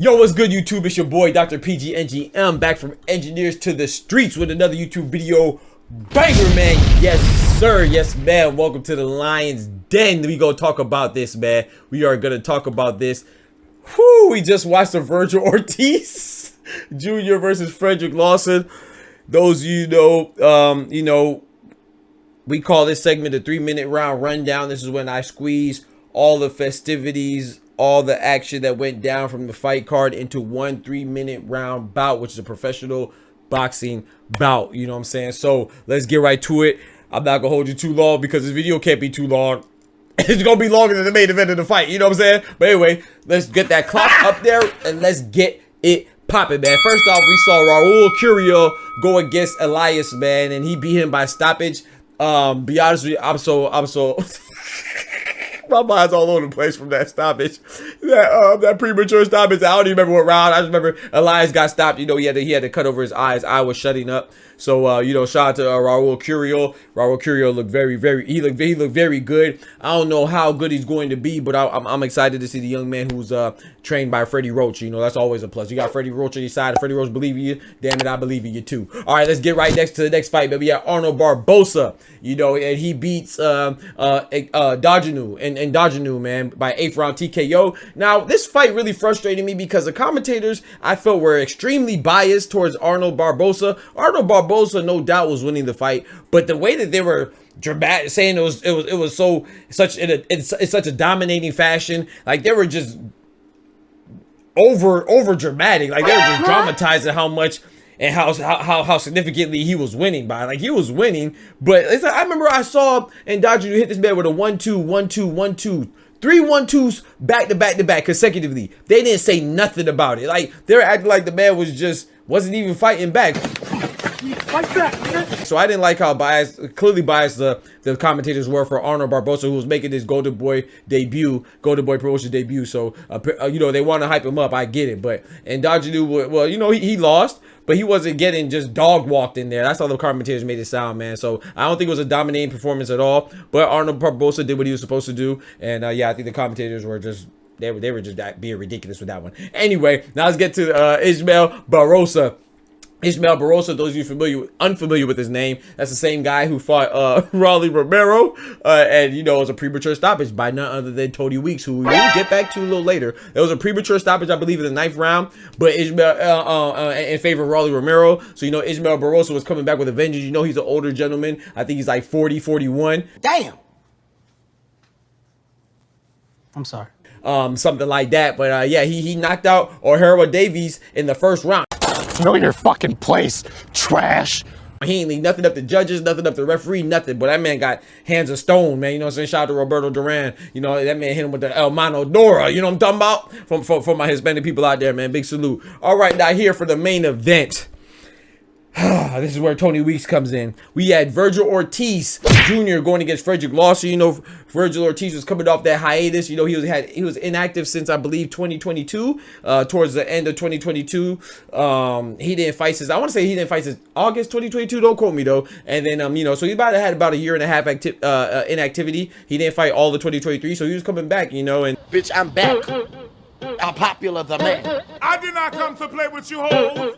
Yo, what's good, YouTube? It's your boy, Dr. PG NGM, back from Engineers to the Streets with another YouTube video banger, man. Yes, sir. Yes, man. Welcome to the Lion's Den. We gonna talk about this, man. We are gonna talk about this. Whoo! We just watched the VERGIL Ortiz Jr. versus Frederick Lawson. Those of you know, we call this segment the 3-minute round rundown. This is when I squeeze all the festivities, all the action that went down from the fight card into one 3-minute round bout, which is a professional boxing bout. You know what I'm saying? So let's get right to it. I'm not gonna hold you too long because this video can't be too long. It's gonna be longer than the main event of the fight. You know what I'm saying? But anyway, let's get that clock up there and let's get it popping, man. First off, we saw Raul Curio go against Elias, man, and he beat him by stoppage. Be honest with you, I'm so my mind's all over the place from that stoppage. That premature stoppage. I don't even remember what round. I just remember Elias got stopped. You know, he had to cut over his eye. His eye was shutting up. So you know, shout out to Raul Curio. Raul Curio looked very he looked very good. I don't know how good he's going to be, but I'm excited to see the young man who's trained by Freddie Roach. You know, that's always a plus. You got Freddie Roach on your side. If Freddie Roach believe in you, damn it, I believe in you too. All right, let's get right next to the next fight, baby. We got Ismael Barroso. You know, and he beats Dazn, man, by 8th round TKO. Now, this fight really frustrated me because the commentators, I felt, were extremely biased towards Ismael Barroso. Ismael Barroso, no doubt, was winning the fight, but the way that they were dramatic, saying it was such a dominating fashion, like they were just over dramatic, like they were just dramatizing how much and how significantly he was winning by. Like, he was winning, but it's like, I remember I saw and Dodger hit this man with a 1-2, 1-2, 1-2, 3 1-2s back to back consecutively. They didn't say nothing about it. Like, they were acting like the man wasn't even fighting back. Fight back, man. So I didn't like how clearly biased the commentators were for Ismael Barroso, who was making his Golden Boy promotion debut. So you know, they want to hype him up. I get it, but and Dodger, well, you know, he lost, but he wasn't getting just dog walked in there. That's how the commentators made it sound, man. So I don't think it was a dominating performance at all. But Ismael Barroso did what he was supposed to do, and yeah, I think the commentators were just they were just being ridiculous with that one. Anyway, now let's get to Ismael Barroso. Ismael Barroso, those of you unfamiliar with his name, that's the same guy who fought Rolly Romero, and you know, it was a premature stoppage by none other than Tony Weeks, who we'll get back to a little later. It was a premature stoppage, I believe, in the 9th round, but Ismael in favor of Rolly Romero. So you know, Ismael Barroso was coming back with a vengeance. You know, he's an older gentleman. I think he's like 40, 41. Damn. I'm sorry. Something like that. But yeah, he knocked out Ohara Davies in the 1st round. Know your fucking place, trash. He ain't leave nothing up to judges, nothing up to referee, nothing. But that man got hands of stone, man. You know what I'm saying? Shout out to Roberto Duran. You know, that man hit him with the El Mano Dora. You know what I'm talking about? For my Hispanic people out there, man. Big salute. All right, now here for the main event. This is where Tony Weeks comes in. We had VERGIL Ortiz Jr. going against Frederick Lawson. You know, VERGIL Ortiz was coming off that hiatus. You know, he was inactive since, I believe, 2022. Towards the end of 2022, he didn't fight since, I want to say he didn't fight since August 2022. Don't quote me though. And then you know, so he had about a year and a half inactivity. He didn't fight all the 2023, so he was coming back. You know, and Bitch, I'm back. I'm popular the man. I did not come to play with you hoes.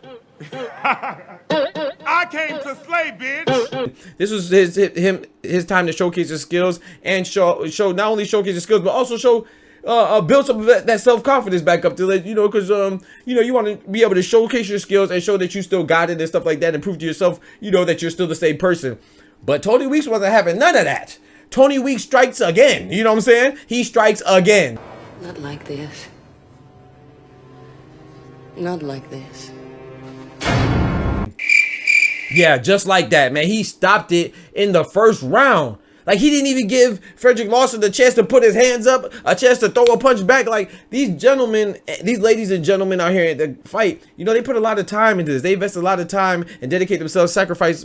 I came to slay, bitch. This was his time to showcase his skills and show not only showcase his skills, but also show build some of that self-confidence back up to let you know, because you know, you want to be able to showcase your skills and show that you still got it and stuff like that, and prove to yourself, you know, that you're still the same person. But Tony Weeks wasn't having none of that. Tony Weeks strikes again. You know what I'm saying? He strikes again. Not like this. Not like this. Yeah, just like that, man. He stopped it in the 1st round. Like, he didn't even give Frederick Lawson the chance to put his hands up, a chance to throw a punch back. Like, these gentlemen, these ladies and gentlemen out here at the fight, you know, they put a lot of time into this. They invest a lot of time and dedicate themselves,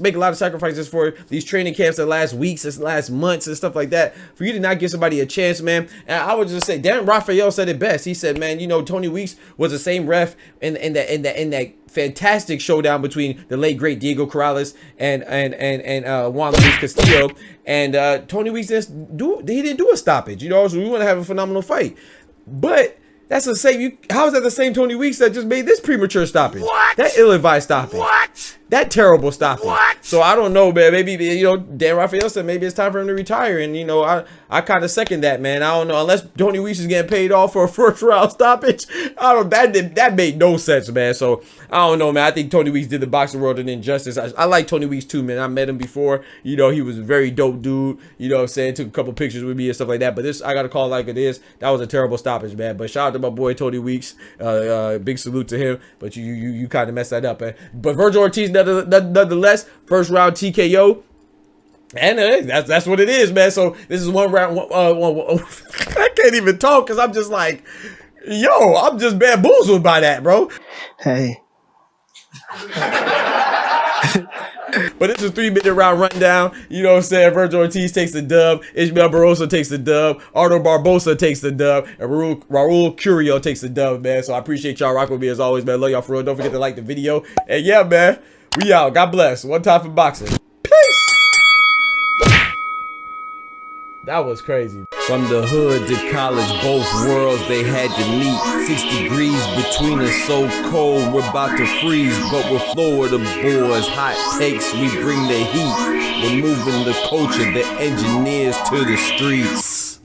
make a lot of sacrifices for these training camps that last weeks, that last months and stuff like that. For you to not give somebody a chance, man. And I would just say, Dan Raphael said it best. He said, man, you know, Tony Weeks was the same ref in that fantastic showdown between the late great Diego Corrales and Juan Luis Castillo, and Tony Weeks didn't do a stoppage, you know, so we want to have a phenomenal fight. But That's the same. How is that the same Tony Weeks that just made this premature stoppage? What? That ill-advised stoppage. What? That terrible stoppage. What? So I don't know, man. Maybe, you know, Dan Rafael said maybe it's time for him to retire, and you know, I kind of second that, man. I don't know, unless Tony Weeks is getting paid off for a first round stoppage. I don't. That made no sense, man. So I don't know, man. I think Tony Weeks did the boxing world an injustice. I like Tony Weeks too, man. I met him before. You know, he was a very dope dude. You know what I'm saying? Took a couple pictures with me and stuff like that. But this, I gotta call it like it is. That was a terrible stoppage, man. But shout out to my boy Tony Weeks. Big salute to him. But you kind of messed that up, man. But Vergil Ortiz, nonetheless, first round TKO. And that's what it is, man. So this is one round. I can't even talk because I'm just like, yo, I'm just bamboozled by that, bro. Hey. But it's a 3-minute round rundown. You know what I'm saying? Vergil Ortiz takes the dub. Ismael Barroso takes the dub. Barbosa takes the dub. And Raul Curio takes the dub, man. So I appreciate y'all rocking with me as always, man. Love y'all for real. Don't forget to like the video. And yeah, man, we out. God bless. One time for boxing. Peace. That was crazy. From the hood to college, both worlds they had to meet. 6 degrees between us, so cold, we're about to freeze. But we're Florida boys, hot takes, we bring the heat. We're moving the culture, the engineers to the streets.